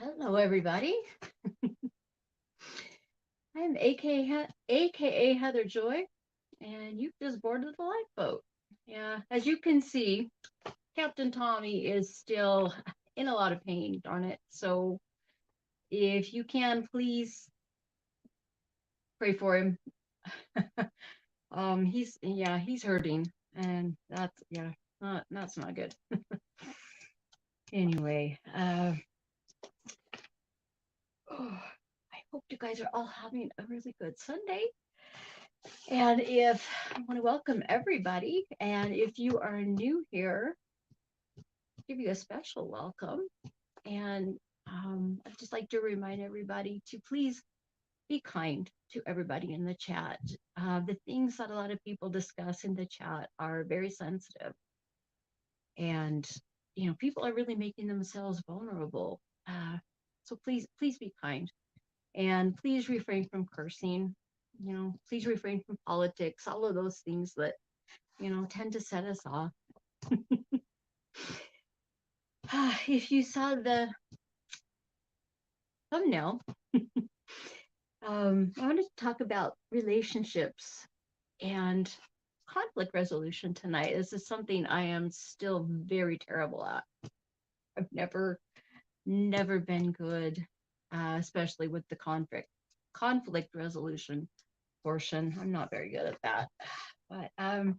Hello, everybody. I'm AKA Heather Joy, and you've just boarded the lifeboat. Yeah, as you can see, Captain Tommy is still in a lot of pain, darn it. So if you can, please pray for him. He's hurting, and that's not good. Anyway, I hope you guys are all having a really good Sunday. And if I want to welcome everybody, and if you are new here, give you a special welcome. And I'd just like to remind everybody to please be kind to everybody in the chat. The things that a lot of people discuss in the chat are very sensitive, and people are really making themselves vulnerable. So please be kind, and please refrain from cursing. Please refrain from politics, all of those things that tend to set us off. If you saw the thumbnail, I wanted to talk about relationships and conflict resolution tonight. This is something I am still very terrible at. I've never been good, especially with the conflict resolution portion. I'm not very good at that. But as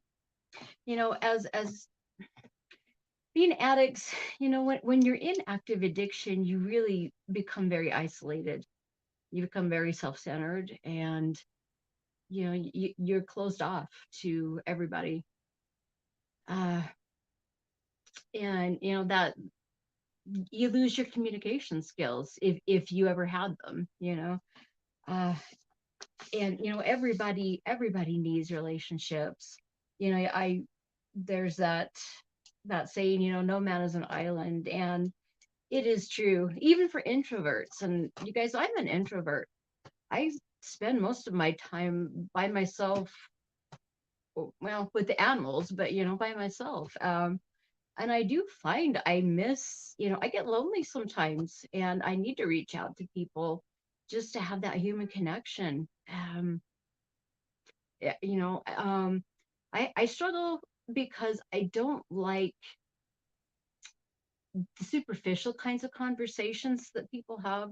being addicts, when you're in active addiction, you really become very isolated. You become very self-centered, and you're closed off to everybody. Uh, and that you lose your communication skills if you ever had them. Uh, and everybody needs relationships. I There's that saying, no man is an island, and it is true, even for introverts. And you guys, I'm an introvert. I spend most of my time by myself, well, with the animals, but by myself. And I do find I miss, I get lonely sometimes, and I need to reach out to people just to have that human connection. Yeah, I struggle because I don't like the superficial kinds of conversations that people have.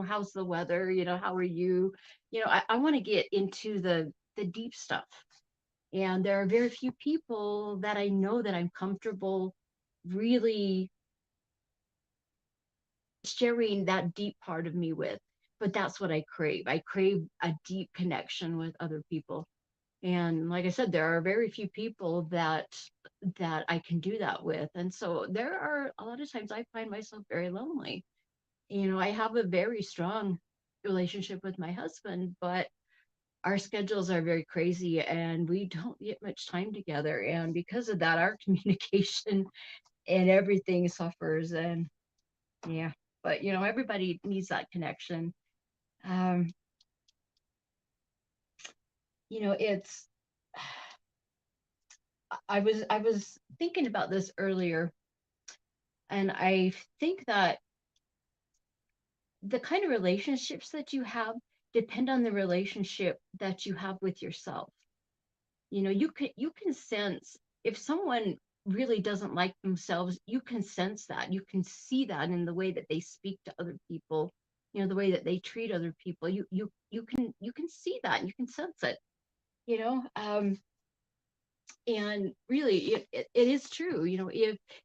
How's the weather? How are you? I want to get into the deep stuff. And there are very few people that I know that I'm comfortable really sharing that deep part of me with. But that's what I crave. I crave a deep connection with other people. And like I said, there are very few people that I can do that with. And so there are a lot of times I find myself very lonely. I have a very strong relationship with my husband, but our schedules are very crazy and we don't get much time together. And because of that, our communication and everything suffers. And yeah, but everybody needs that connection. Um, it's I was thinking about this earlier, and I think that the kind of relationships that you have depend on the relationship that you have with yourself. You can sense if someone really doesn't like themselves. You can sense that. You can see that in the way that they speak to other people, the way that they treat other people. You can see that. You can sense it. You know, um, and really, it is true.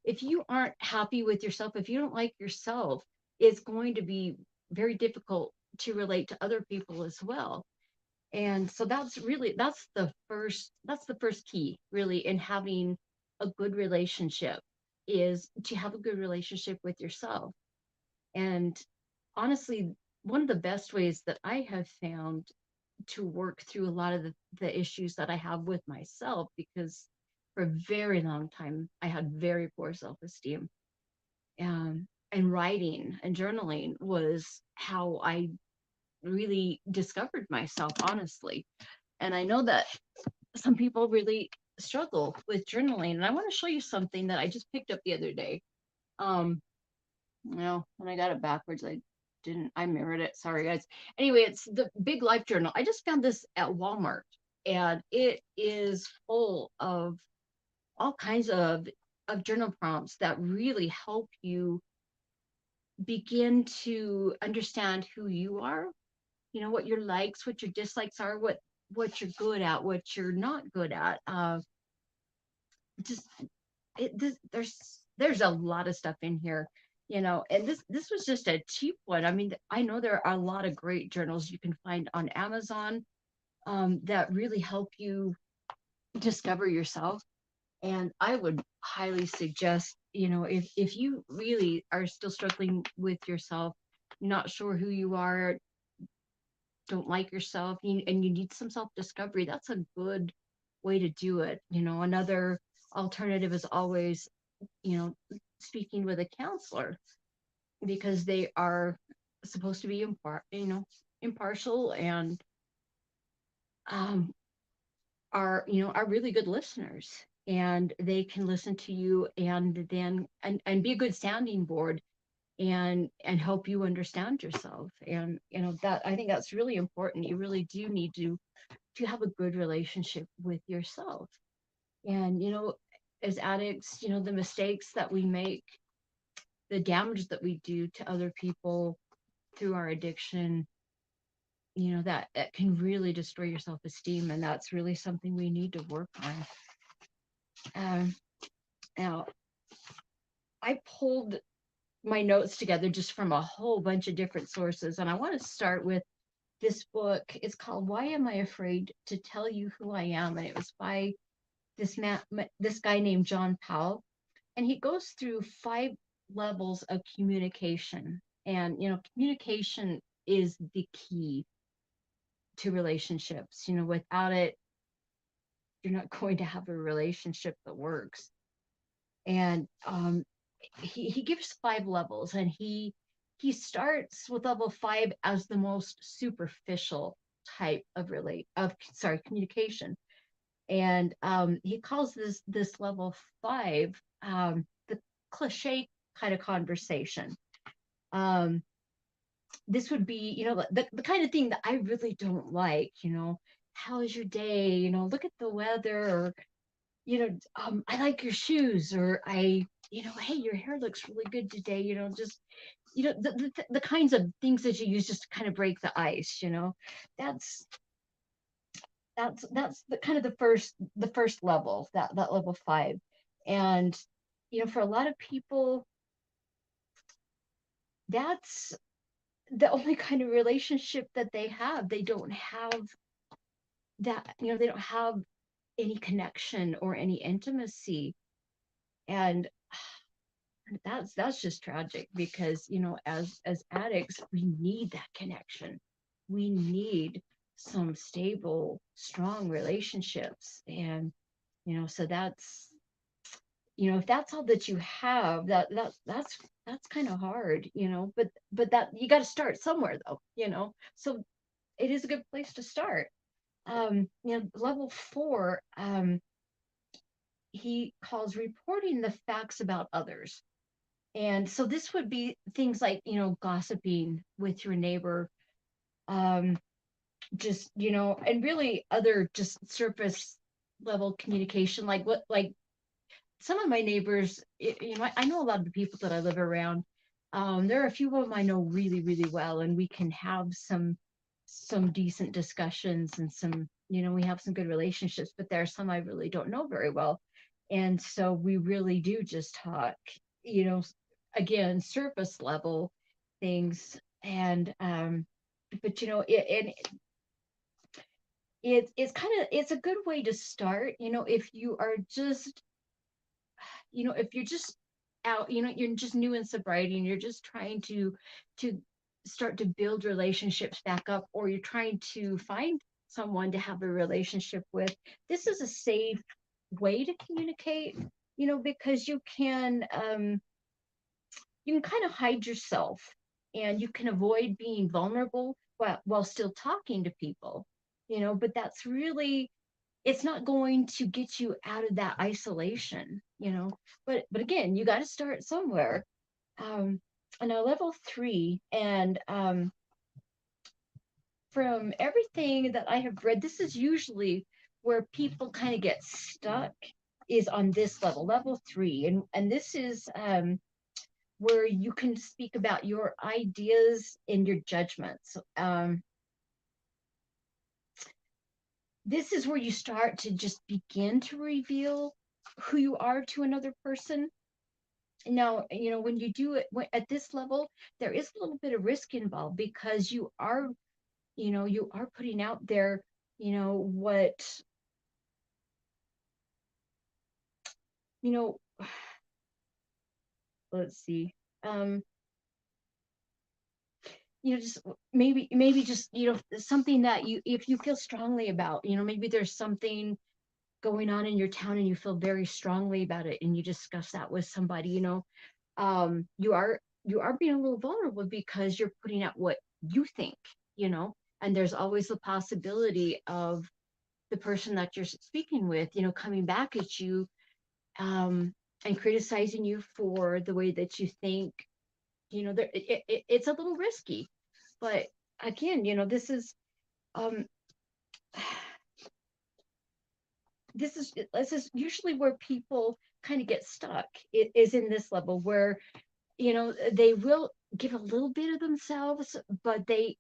If you aren't happy with yourself, if you don't like yourself, it's going to be very difficult to relate to other people as well. And so that's the first key really in having a good relationship, is to have a good relationship with yourself. And honestly, one of the best ways that I have found to work through a lot of the issues that I have with myself, because for a very long time I had very poor self-esteem, and writing and journaling was how I really discovered myself, honestly. And I know that some people really struggle with journaling. And I want to show you something that I just picked up the other day. Um, No, when I got it backwards, I mirrored it. Sorry, guys. Anyway, it's the Big Life Journal. I just found this at Walmart, and it is full of all kinds of journal prompts that really help you begin to understand who you are, what your likes, what your dislikes are, what you're good at, what you're not good at. Just there's a lot of stuff in here, and this was just a cheap one. I mean, I know there are a lot of great journals you can find on Amazon, that really help you discover yourself. And I would highly suggest, if you really are still struggling with yourself, not sure who you are, don't like yourself, and you need some self discovery, that's a good way to do it. Another alternative is always, you know, speaking with a counselor, because they are supposed to be impartial, and um, are really good listeners, and they can listen to you, and then and be a good sounding board, and help you understand yourself. And that, I think that's really important. You really do need to have a good relationship with yourself. And as addicts, the mistakes that we make, the damage that we do to other people through our addiction, that can really destroy your self-esteem, and that's really something we need to work on. um, Now, I pulled my notes together just from a whole bunch of different sources, and I want to start with this book. It's called "Why Am I Afraid to Tell You Who I Am?" And it was by this guy named John Powell, and he goes through 5 levels of communication. And communication is the key to relationships. Without it, you're not going to have a relationship that works. And he gives 5 levels, and he starts with level 5 as the most superficial type of communication. And he calls this level 5, the cliche kind of conversation. um this would be, the kind of thing that I really don't like. How is your day? Look at the weather. Or I like your shoes. Or hey, your hair looks really good today. Just the kinds of things that you use just to kind of break the ice. That's that's the kind of the first level, that level 5. And for a lot of people, that's the only kind of relationship that they have. They don't have that, they don't have any connection or any intimacy. And that's just tragic, because as addicts, we need that connection. We need some stable, strong relationships. And so if that's all that you have, that's kind of hard. But that, you got to start somewhere, though. So it is a good place to start. Level 4, he calls reporting the facts about others. And so this would be things like, gossiping with your neighbor, um, just, and really other just surface level communication, like some of my neighbors. I know a lot of the people that I live around. There are a few of them I know really, really well, and we can have some decent discussions, and we have some good relationships. But there are some I really don't know very well, and so we really do just talk, you know, again, surface level things. And but it's a good way to start. If you are just if you're just out, you're just new in sobriety, and you're just trying to start to build relationships back up, or you're trying to find someone to have a relationship with, this is a safe way to communicate. Because you can kind of hide yourself, and you can avoid being vulnerable while still talking to people. But that's really, it's not going to get you out of that isolation. But again, you got to start somewhere. um Now level three, and from everything that I have read, this is usually where people kind of get stuck, is on this level, level three, and this is where you can speak about your ideas and your judgments. This is where you start to just begin to reveal who you are to another person. Now, when you do it at this level, there is a little bit of risk involved, because you are putting out there, what, you know, let's see. Um, just maybe just, something that if you feel strongly about, maybe there's something going on in your town and you feel very strongly about it, and you discuss that with somebody, you are being a little vulnerable, because you're putting out what you think, you know, and there's always the possibility of the person that you're speaking with, coming back at you, and criticizing you for the way that you think. It's a little risky, but again, um, this is usually where people kind of get stuck. It is in this level where, they will give a little bit of themselves, but they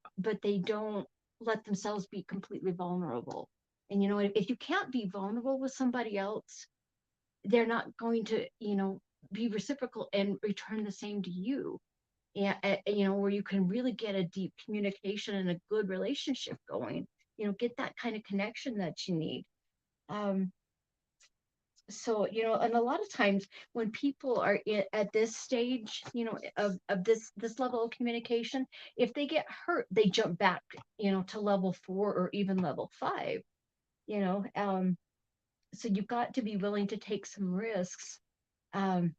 don't let themselves be completely vulnerable. And if you can't be vulnerable with somebody else, they're not going to, be reciprocal and return the same to you. And where you can really get a deep communication and a good relationship going, get that kind of connection that you need. um so, and a lot of times when people are at this stage, of this level of communication, if they get hurt, they jump back, to level four or even level five. you know so you've got to be willing to take some risks, um,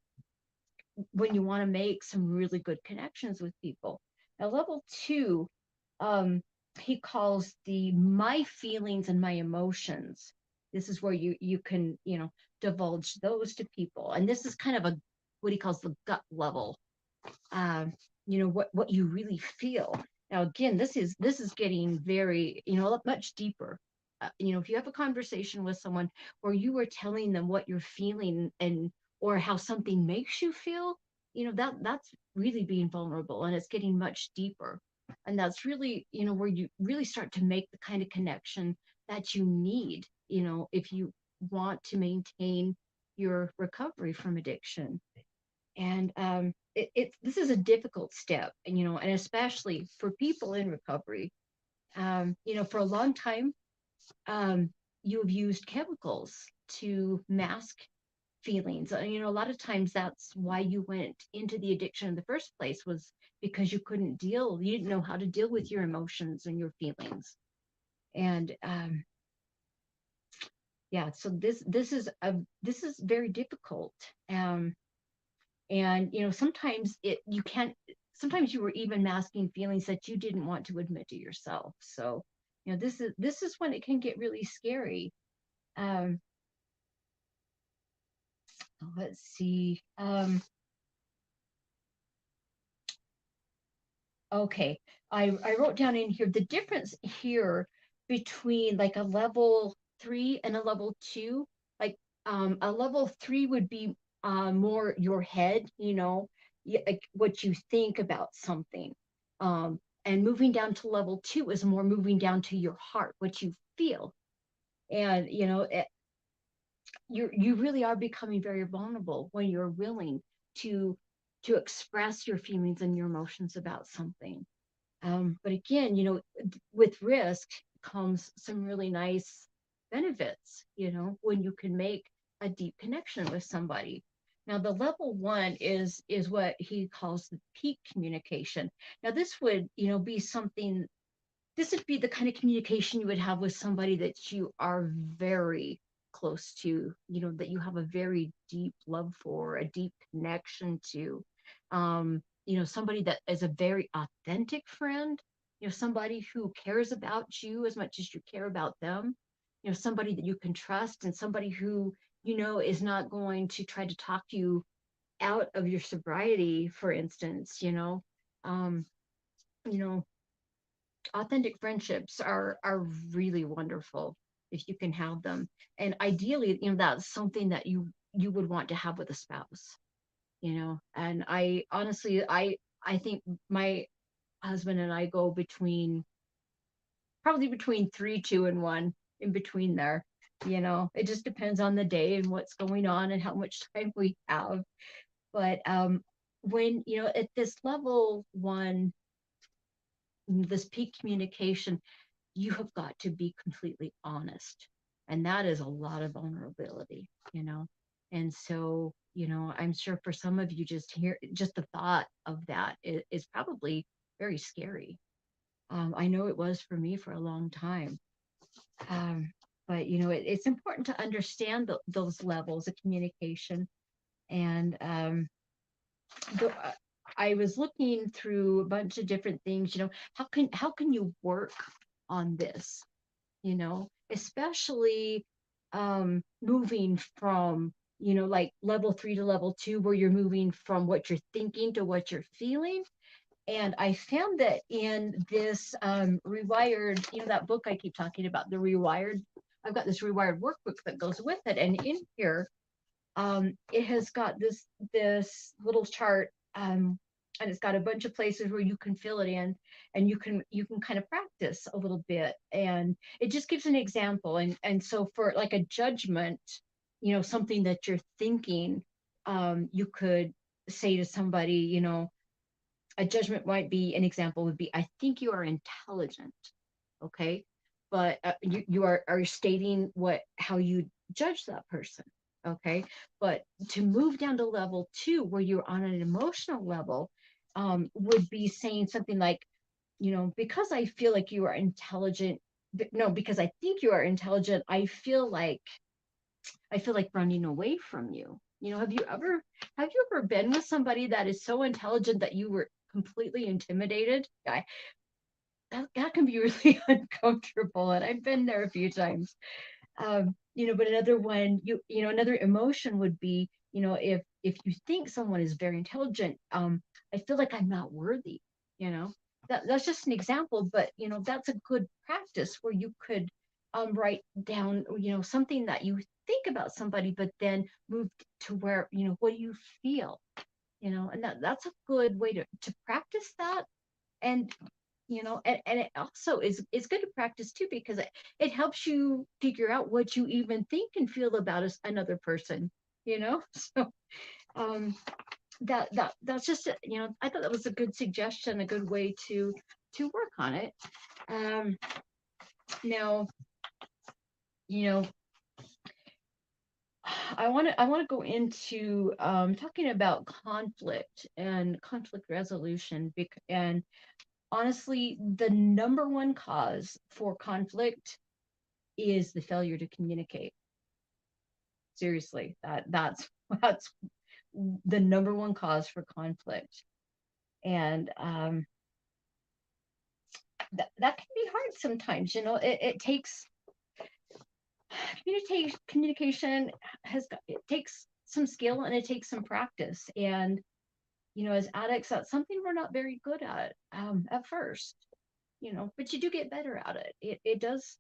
when you want to make some really good connections with people. Now, level two, um, he calls the my feelings and my emotions. This is where you can, divulge those to people, and this is kind of a what he calls the gut level. um, what you really feel. Now, again, this is getting very, much deeper. If you have a conversation with someone where you are telling them what you're feeling, and or how something makes you feel, that's really being vulnerable, and it's getting much deeper. And that's really, where you really start to make the kind of connection that you need, if you want to maintain your recovery from addiction. And this is a difficult step, and and especially for people in recovery. For a long time, um, you have used chemicals to mask feelings. A lot of times that's why you went into the addiction in the first place, was because you didn't know how to deal with your emotions and your feelings. And yeah, so this is very difficult. And sometimes sometimes you were even masking feelings that you didn't want to admit to yourself. So this is when it can get really scary. um let's see. Okay, I wrote down in here the difference here between like a level three and a level two. Like, a level three would be more your head, like what you think about something. And moving down to level two is more moving down to your heart, what you feel. And you really are becoming very vulnerable when you're willing to express your feelings and your emotions about something. But again, with risk comes some really nice benefits, when you can make a deep connection with somebody. Now, the level one is what he calls the peak communication. Now, be something. This would be the kind of communication you would have with somebody that you are very close to, that you have a very deep love for, a deep connection to. Somebody that is a very authentic friend, somebody who cares about you as much as you care about them, somebody that you can trust, and somebody who, is not going to try to talk you out of your sobriety, for instance, um, you know, authentic friendships are really wonderful if you can have them. And ideally, that's something that you would want to have with a spouse, And I honestly, I think my husband and I go between probably between three, two, and one, in between there. It just depends on the day and what's going on and how much time we have. But when at this level one, this peak communication, you have got to be completely honest, and that is a lot of vulnerability. And so I'm sure for some of you, just the thought of that is probably very scary. I know it was for me for a long time. um, but it's important to understand those levels of communication. And the, I was looking through a bunch of different things. How can you work on this? Especially moving from like level 3 to level 2, where you're moving from what you're thinking to what you're feeling. And I found that in this rewired, that book I keep talking about, the rewired, I've got this rewired workbook that goes with it. And in here, it has got this little chart, and it's got a bunch of places where you can fill it in, and you can kind of practice a little bit. And it just gives an example. And so for like a judgment, something that you're thinking, you could say to somebody, a judgment might be, an example would be, I think you are intelligent. Okay. But you are stating how you judge that person. Okay. But to move down to level 2, where you're on an emotional level, would be saying something like, because I feel like you are intelligent, no, because I think you are intelligent, I feel like running away from you. Have you ever been with somebody that is so intelligent that you were completely intimidated? That can be really uncomfortable, and I've been there a few times. But another one, another emotion would be, if you think someone is very intelligent, I feel like I'm not worthy. you know that's just an example, but that's a good practice where you could write down, something that you think about somebody, but then move to where, what do you feel? And that's a good way to practice that. And and it also is good to practice too, because it helps you figure out what you even think and feel about another person. So um that's just I thought that was a good suggestion, a good way to work on it. Now, you know I want to go into talking about conflict and conflict resolution, and honestly, the number one cause for conflict is the failure to communicate. Seriously, that's the number one cause for conflict. And that can be hard sometimes. It takes communication it takes some skill, and it takes some practice. And as addicts, that's something we're not very good at first. But you do get better at it. It does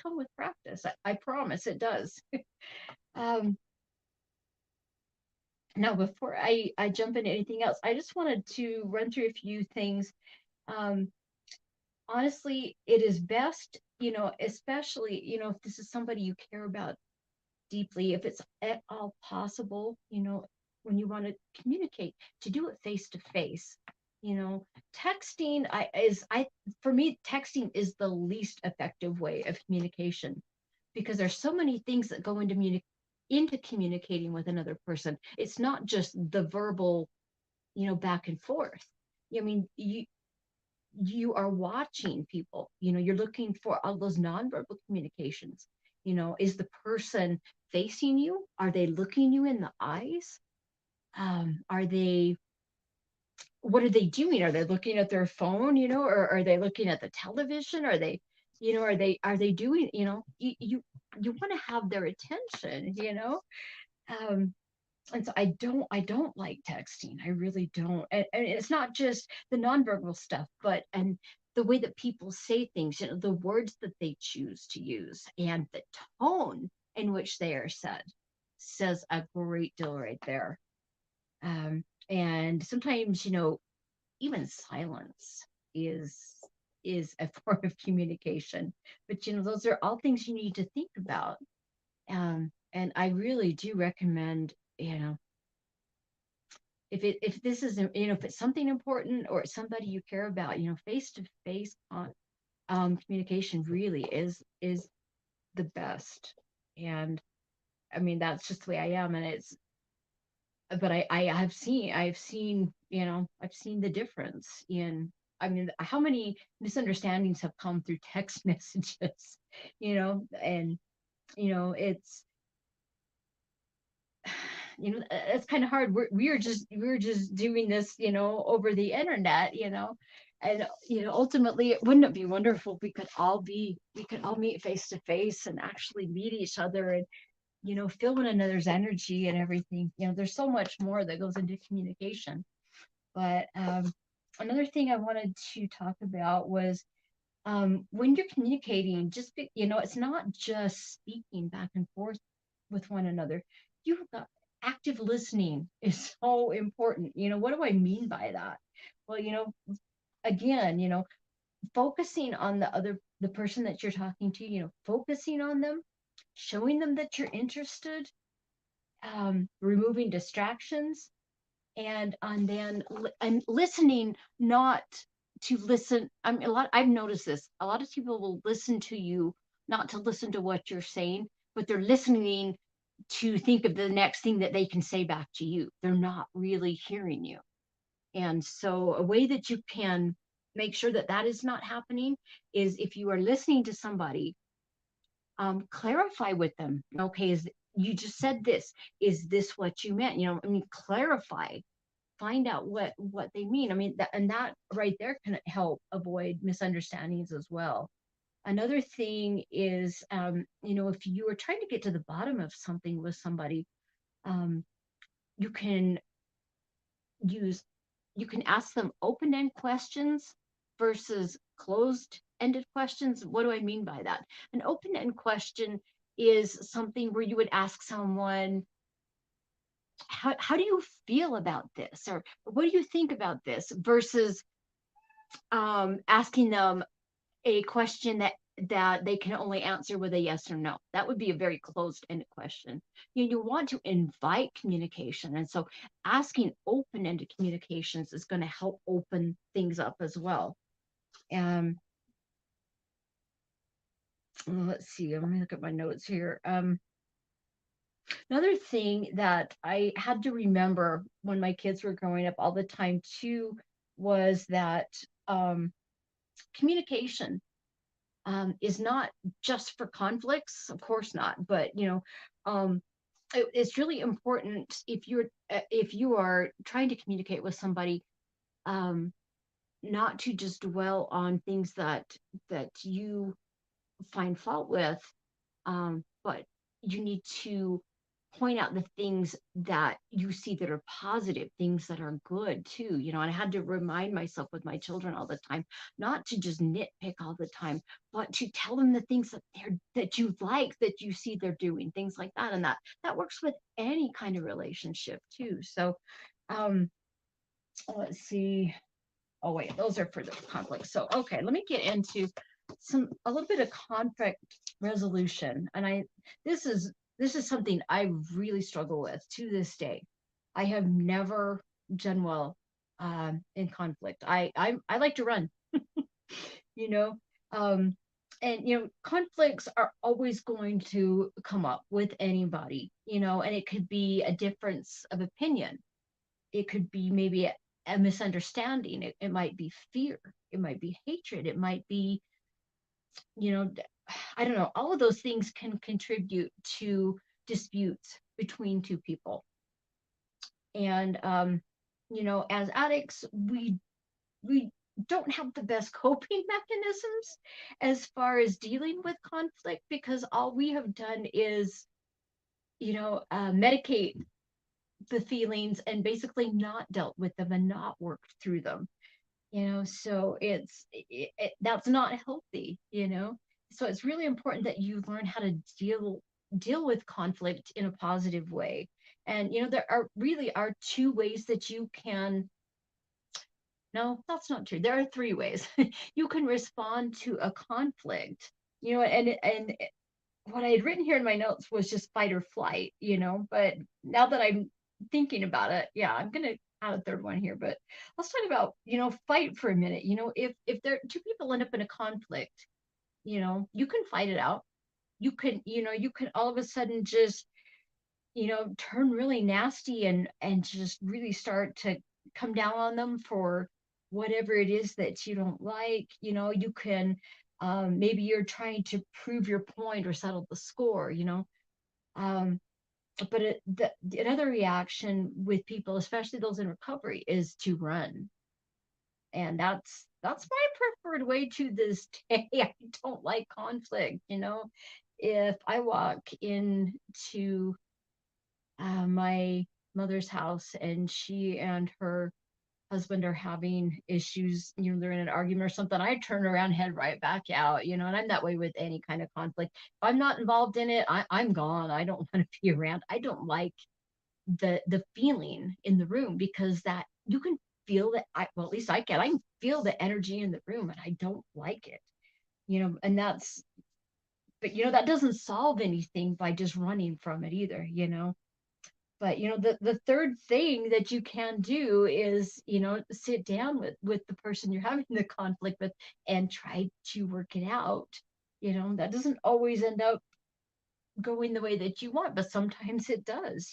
come with practice. I promise it does. um, Now, before I jump into anything else, I just wanted to run through a few things. Um, Honestly, it is best, especially, if this is somebody you care about deeply, if it's at all possible, when you want to communicate, to do it face to face. Texting, for me, texting is the least effective way of communication, because there's so many things that go into communicating with another person. It's not just the verbal, back and forth. I mean, you are watching people. You're looking for all those nonverbal communications. Is the person facing you? Are they looking you in the eyes? Are they What are they doing? Are they looking at their phone, or are they looking at the television? Are they doing, you want to have their attention. um And so I don't like texting. I really don't. And it's not just the nonverbal stuff, but and the way that people say things, the words that they choose to use and the tone in which they are said says a great deal right there. And sometimes, even silence is is a form of communication. But those are all things you need to think about. And I really do recommend, if this is if it's something important or it's somebody you care about, face to face on communication really is the best. And I mean, that's just the way I am. And it's but I've seen the difference in, I mean, how many misunderstandings have come through text messages, and it's it's kind of hard. We're just doing this, over the internet, and ultimately, wouldn't it be wonderful if we could all meet face to face and actually meet each other and feel one another's energy and everything. There's so much more that goes into communication. But another thing I wanted to talk about was, when you're communicating, it's not just speaking back and forth with one another. You've got active listening is so important. What do I mean by that? Well, again, focusing on the person that you're talking to, focusing on them, showing them that you're interested, removing distractions, and then and listening, not to listen. I mean, I've noticed this. A lot of people will listen to you, not to listen to what you're saying, but they're listening to think of the next thing that they can say back to you. They're not really hearing you. And so, a way that you can make sure that that is not happening is, if you are listening to somebody, clarify with them. Okay, you just said this. Is this what you meant? I mean, clarify, find out what they mean. I mean, that right there can help avoid misunderstandings as well. Another thing is, if you are trying to get to the bottom of something with somebody, um, you can use you can ask them open-end questions versus closed-ended questions. What do I mean by that? An open-end question is something where you would ask someone, how do you feel about this, or what do you think about this, versus asking them a question that they can only answer with a yes or no. That would be a very closed-ended question. You want to invite communication, and so asking open-ended communications is going to help open things up as well. Um, well, let's see. Let me look at my notes here. Another thing that I had to remember when my kids were growing up all the time too was that, um, communication, is not just for conflicts, of course not, but it's really important if you are trying to communicate with somebody, um, not to just dwell on things that you find fault with, but you need to point out the things that you see that are positive, things that are good too. And I had to remind myself with my children all the time, not to just nitpick all the time, but to tell them the things that you like, that you see they're doing, things like that. And that works with any kind of relationship too. So, um, let's see. Oh wait, those are for the conflict. So okay, let me get into a little bit of conflict resolution. And this is something I really struggle with to this day. I have never done well, in conflict. I like to run, you know. Um, and conflicts are always going to come up with anybody, and it could be a difference of opinion, it could be maybe a misunderstanding. It might be fear. It might be hatred. It might be, you know, I don't know. All of those things can contribute to disputes between two people. And, as addicts, we don't have the best coping mechanisms as far as dealing with conflict, because all we have done is, medicate the feelings and basically not dealt with them and not worked through them. So that's not healthy. So it's really important that you learn how to deal with conflict in a positive way. And there are really are two ways that you can. No, that's not true. There are three ways you can respond to a conflict. And what I had written here in my notes was just fight or flight. But now that I'm thinking about it, yeah, I'm gonna add a third one here. But let's talk about fight for a minute. If there two people end up in a conflict, you can fight it out. You can all of a sudden just turn really nasty and just really start to come down on them for whatever it is that you don't like. You can maybe you're trying to prove your point or settle the score. um, but the another reaction with people, especially those in recovery, is to run. And that's my preferred way to this day. I don't like conflict. If I walk into my mother's house and she and her husband are having issues, they're in an argument or something, I turn around, head right back out, and I'm that way with any kind of conflict. If I'm not involved in it, I'm gone. I don't want to be around. I don't like the feeling in the room, because that you can feel that. Well, at least I can feel the energy in the room, and I don't like it. And that's but that doesn't solve anything by just running from it either. But the third thing that you can do is sit down with the person you're having the conflict with and try to work it out. That doesn't always end up going the way that you want, but sometimes it does.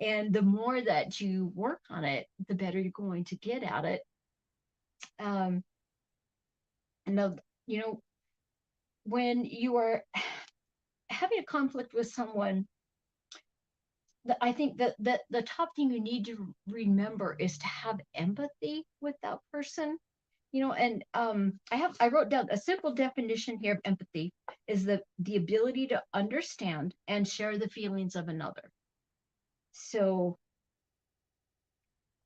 And the more that you work on it, the better you're going to get at it. um and the, you know when you are having a conflict with someone, I think that the top thing you need to remember is to have empathy with that person. And I wrote down a simple definition here of empathy is the ability to understand and share the feelings of another. So,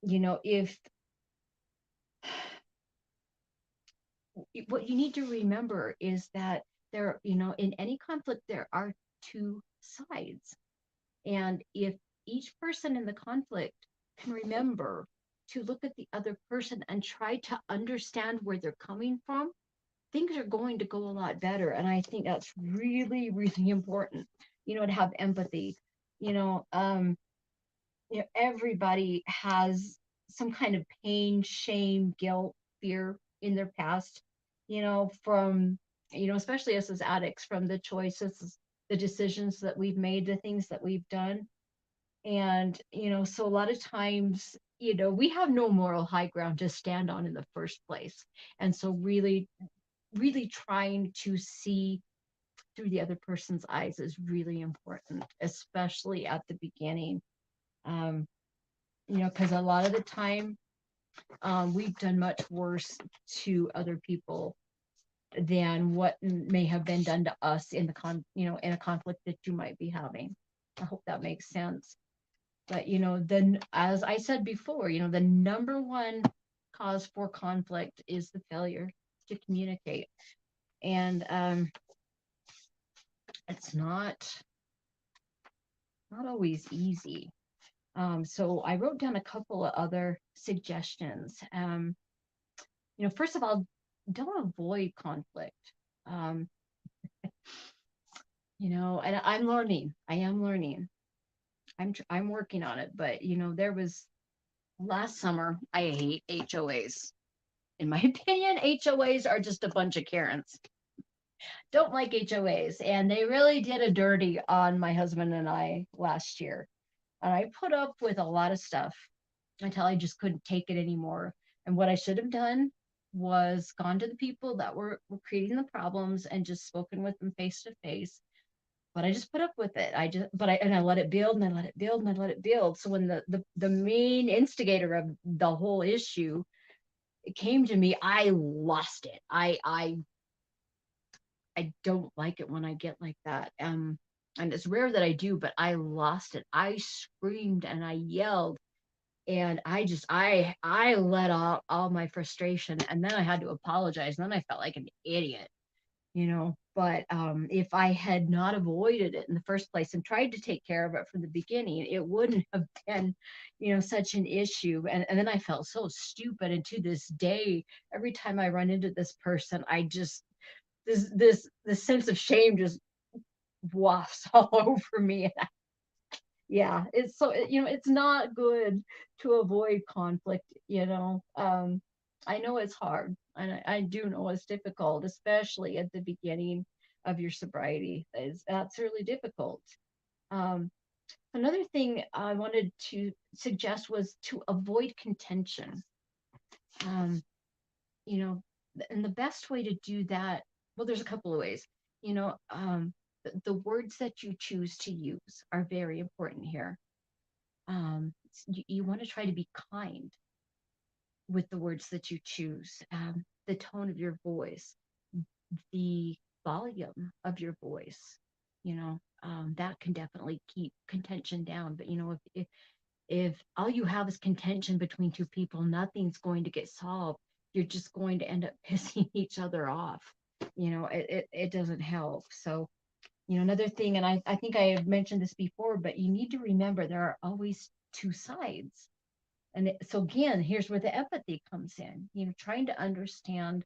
if what you need to remember is that in any conflict there are two sides. And if each person in the conflict can remember to look at the other person and try to understand where they're coming from, things are going to go a lot better. And I think that's really, really important, to have empathy. You know, um, everybody has some kind of pain, shame, guilt, fear in their past, from, especially us as addicts, from the choices, the decisions that we've made, the things that we've done. And, so a lot of times, we have no moral high ground to stand on in the first place. And so really, really trying to see through the other person's eyes is really important, especially at the beginning. Um, because a lot of the time, we've done much worse to other people than what may have been done to us in in a conflict that you might be having. I hope that makes sense. But then, as I said before, the number one cause for conflict is the failure to communicate. And it's not always easy. So I wrote down a couple of other suggestions. First of all, don't avoid conflict. Um, and I'm learning. I am learning. I'm working on it. But there was last summer. I hate HOAs. In my opinion, HOAs are just a bunch of Karens. Don't like HOAs, and they really did a dirty on my husband and I last year. And I put up with a lot of stuff until I just couldn't take it anymore. And what I should have done was gone to the people that were creating the problems and just spoken with them face to face. But I just put up with it. I let it build and I let it build and I let it build. So when the main instigator of the whole issue came to me, I lost it. I don't like it when I get like that. and it's rare that I do, but I lost it. I screamed and I yelled, and I let out all my frustration, and then I had to apologize, and then I felt like an idiot, but if I had not avoided it in the first place and tried to take care of it from the beginning, it wouldn't have been, such an issue. And then I felt so stupid, and to this day, every time I run into this person, I just this sense of shame just wafts all over me. Yeah, it's so it's not good to avoid conflict. I know it's hard, and I do know it's difficult, especially at the beginning of your sobriety. That's really difficult. um Another thing I wanted to suggest was to avoid contention. um you know and the best way to do that, well, there's a couple of ways. The words that you choose to use are very important here. You want to try to be kind with the words that you choose, the tone of your voice, the volume of your voice. That can definitely keep contention down. But if all you have is contention between two people, nothing's going to get solved. You're just going to end up pissing each other off. It doesn't help. So, another thing, and I think I have mentioned this before, but you need to remember there are always two sides. So again, here's where the empathy comes in, trying to understand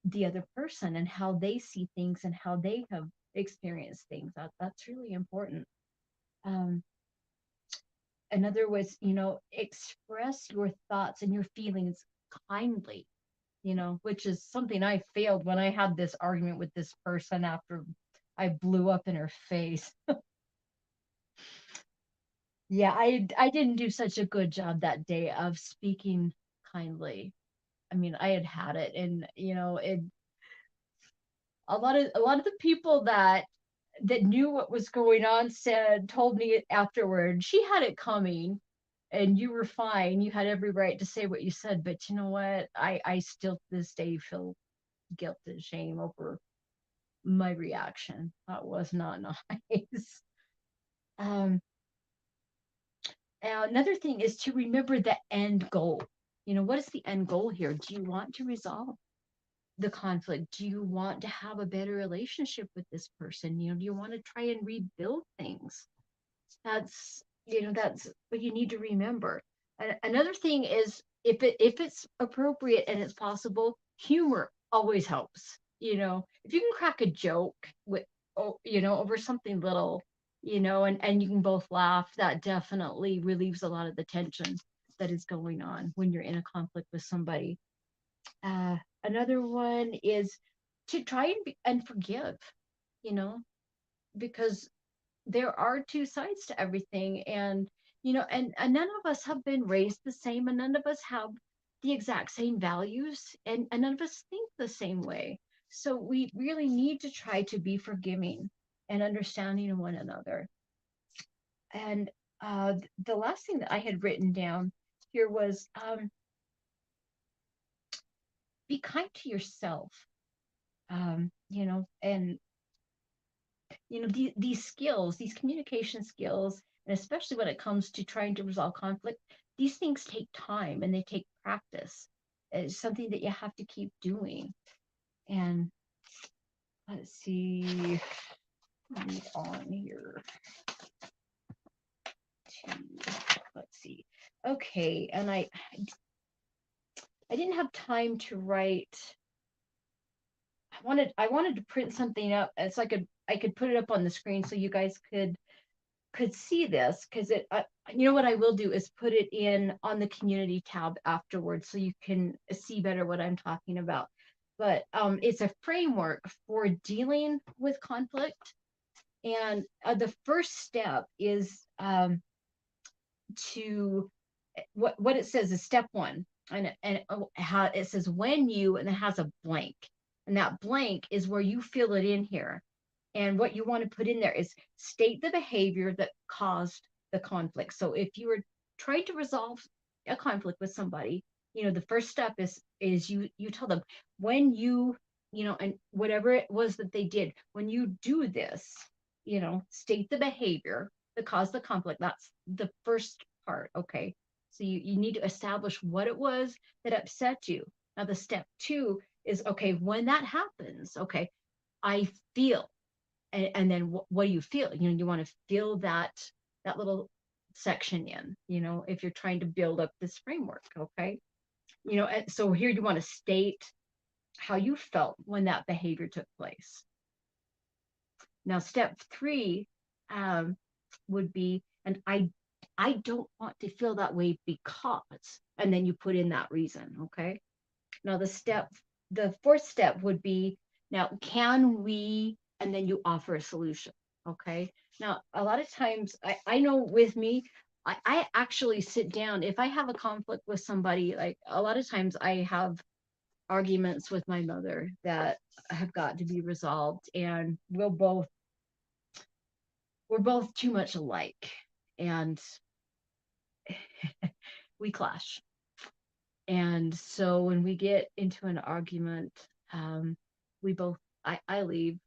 the other person and how they see things and how they have experienced things. That's really important. Um, Another was, express your thoughts and your feelings kindly, which is something I failed when I had this argument with this person after I blew up in her face. Yeah, I didn't do such a good job that day of speaking kindly. I mean, I had it, and a lot of the people that knew what was going on told me afterward, she had it coming, and you were fine. You had every right to say what you said, but you know what? I still to this day feel guilt and shame over my reaction. That was not nice. Um, Another thing is to remember the end goal. What is the end goal here? Do you want to resolve the conflict? Do you want to have a better relationship with this person? Do you want to try and rebuild things? That's what you need to remember. Another thing is, if it's appropriate and it's possible, humor always helps. If you can crack a joke over something little, and you can both laugh, that definitely relieves a lot of the tension that is going on when you're in a conflict with somebody. Another one is to try and forgive, you know, because there are two sides to everything. And none of us have been raised the same, and none of us have the exact same values, and none of us think the same way. So we really need to try to be forgiving and understanding of one another. And the last thing that I had written down here was, be kind to yourself. And these skills, these communication skills, and especially when it comes to trying to resolve conflict, these things take time and they take practice. It's something that you have to keep doing. And let's see, read on here to, let's see. Okay, and I didn't have time to write. I wanted to print something up so I could put it up on the screen so you guys could see this, because what I will do is put it in on the community tab afterwards so you can see better what I'm talking about. But it's a framework for dealing with conflict. And the first step is to what it says is step one. And how it says when you, and it has a blank. And that blank is where you fill it in here. And what you want to put in there is state the behavior that caused the conflict. So if you were trying to resolve a conflict with somebody, the first step is you tell them when and whatever it was that they did, when you do this, state the behavior that caused the conflict. That's the first part. Okay. So you need to establish what it was that upset you. Now, the step two is, okay, when that happens, okay, I feel, and then what do you feel? You want to fill that little section in, if you're trying to build up this framework. Okay. So here you want to state how you felt when that behavior took place. Now, step three um, would be, and I don't want to feel that way because, and then you put in that reason. Okay. Now, the fourth step would be, now, can we, and then you offer a solution. Okay. Now, a lot of times, I know with me, I actually sit down. If I have a conflict with somebody, like a lot of times I have arguments with my mother that have got to be resolved, and we're both too much alike, and we clash. And so when we get into an argument, um, we both, I leave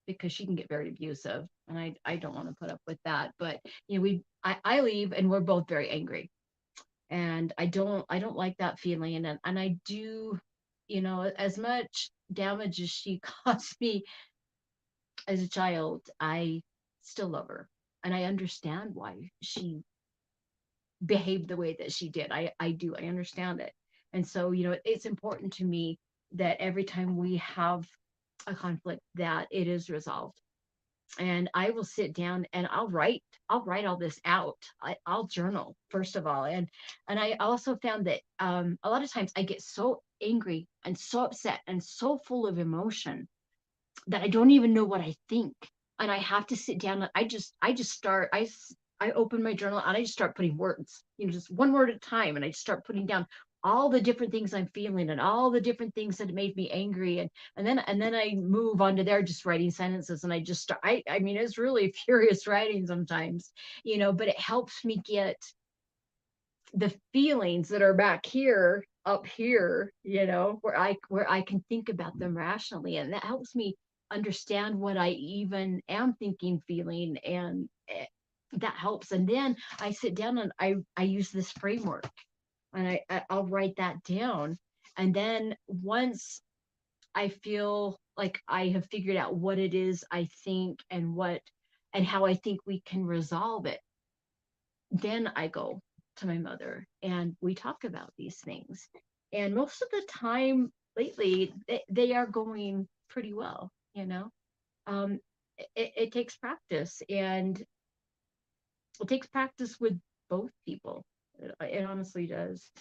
because she can get very abusive, and I don't want to put up with that. But I leave, and we're both very angry, and I don't like that feeling, and I do, as much damage as she caused me as a child, I still love her, and I understand why she behaved the way that she did. I do. I understand it. And so, it's important to me that every time we have a conflict, that it is resolved. And I will sit down and I'll write all this out. I'll journal first of all. And I also found that a lot of times I get so angry and so upset and so full of emotion that I don't even know what I think. And I have to sit down and I just start, I open my journal and I just start putting words, just one word at a time. And I just start putting down all the different things I'm feeling and all the different things that made me angry. And then I move on to there, just writing sentences. And I just start, I mean, it's really furious writing sometimes, but it helps me get the feelings that are back here up here, where I can think about them rationally, and that helps me understand what I even am thinking, feeling, and that helps. And then I sit down and I use this framework, and I'll write that down. And then once I feel like I have figured out what it is I think, and how I think we can resolve it, then I go to my mother and we talk about these things. And most of the time lately, they are going pretty well, Um, it takes practice, and it takes practice with both people. It honestly does.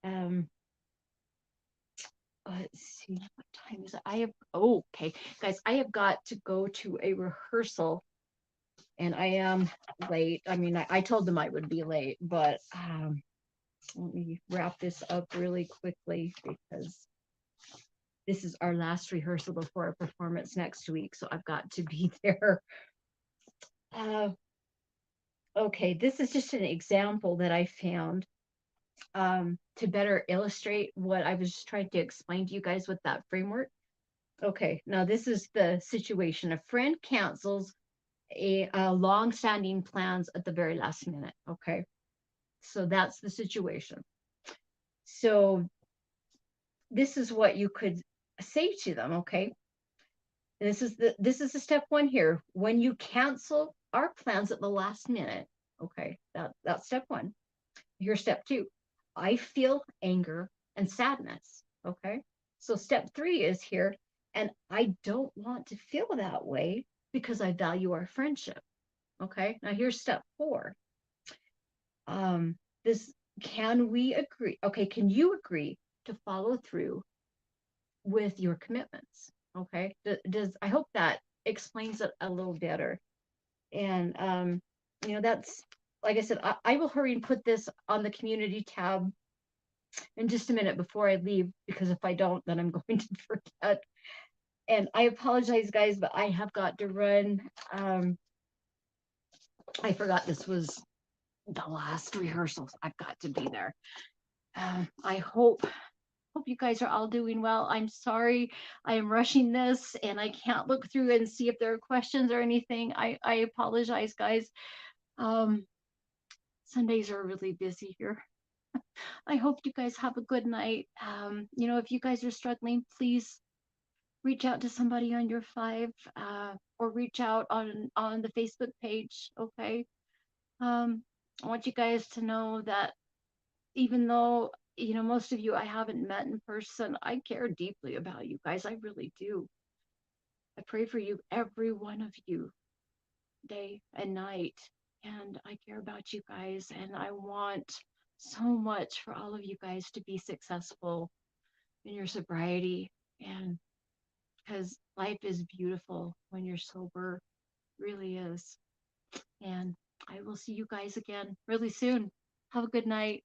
Um, let's see, what time is it? Okay, guys, I have got to go to a rehearsal, and I am late. I mean, I told them I would be late, but let me wrap this up really quickly because this is our last rehearsal before our performance next week. So I've got to be there. Uh, okay, this is just an example that I found to better illustrate what I was just trying to explain to you guys with that framework. Okay, now this is the situation. A friend cancels a long-standing plans at the very last minute. Okay, so that's the situation. So this is what you could say to them. Okay, this is the step one here. When you cancel our plans at the last minute, okay, that's step one. Here's step two. I feel anger and sadness. Okay, so step three is here, and I don't want to feel that way because I value our friendship. Okay, now here's step four. This Can we agree? Okay, can you agree to follow through with your commitments? Okay, does I hope that explains it a little better. And that's, like I said, I will hurry and put this on the community tab in just a minute before I leave, because if I don't, then I'm going to forget. And I apologize, guys, but I have got to run. I forgot this was the last rehearsals. I've got to be there. I hope hope you guys are all doing well. I'm sorry I am rushing this and I can't look through and see if there are questions or anything. I apologize, guys. Um, Sundays are really busy here. I hope you guys have a good night. If you guys are struggling, please reach out to somebody on your five, or reach out on the Facebook page. Okay. Um, I want you guys to know that even though most of you I haven't met in person, I care deeply about you guys. I really do. I pray for you, every one of you, day and night. And I care about you guys, and I want so much for all of you guys to be successful in your sobriety. And because life is beautiful when you're sober, really is. And I will see you guys again really soon. Have a good night.